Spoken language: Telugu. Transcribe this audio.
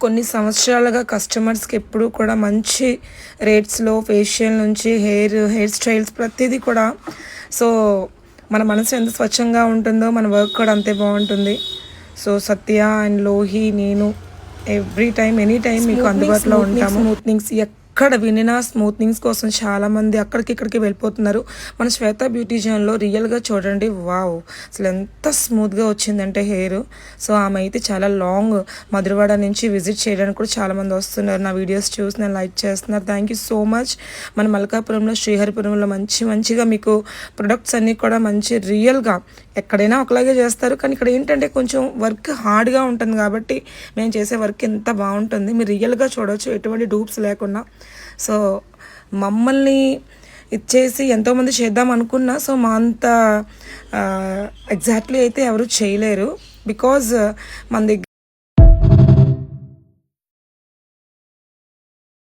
కొన్ని సంవత్సరాలుగా కస్టమర్స్కి ఎప్పుడూ కూడా మంచి రేట్స్లో ఫేషియల్ నుంచి హెయిర్ స్టైల్స్ ప్రతిదీ కూడా. సో మన మనసు ఎంత స్వచ్ఛంగా ఉంటుందో మన వర్క్ కూడా అంతే బాగుంటుంది. సో సత్య అండ్ లోహి, నేను ఎవ్రీ టైం ఎనీ టైం మీకు అందుబాటులో ఉంటాము. స్మూత్నింగ్స్ ఎక్కడ వినినా స్మూత్నింగ్స్ కోసం చాలామంది అక్కడికి వెళ్ళిపోతున్నారు. మన శ్వేత బ్యూటీ జాన్లో రియల్గా చూడండి, వావ్ అసలు ఎంత స్మూత్గా వచ్చిందంటే హెయిర్. సో ఆమె అయితే చాలా లాంగ్ మధురవాడ నుంచి విజిట్ చేయడానికి కూడా చాలామంది వస్తున్నారు. నా వీడియోస్ చూసి నేను లైక్ చేస్తున్నారు. Thank you so much. మన మల్కాపురంలో శ్రీహరిపురంలో మంచిగా మీకు ప్రొడక్ట్స్ అన్నీ కూడా మంచి రియల్గా ఎక్కడైనా ఒకలాగే చేస్తారు, కానీ ఇక్కడ ఏంటంటే కొంచెం వర్క్ హార్డ్గా ఉంటుంది కాబట్టి మేము చేసే వర్క్ ఎంత బాగుంటుంది మీరు రియల్గా చూడవచ్చు, ఎటువంటి డూప్స్ లేకుండా. సో మమ్మల్ని ఇచ్చేసి ఎంతోమంది చేద్దాం అనుకున్నా, సో మా అంత ఎగ్జాక్ట్లీ అయితే ఎవరు చేయలేరు. బికాజ్ మన దగ్గర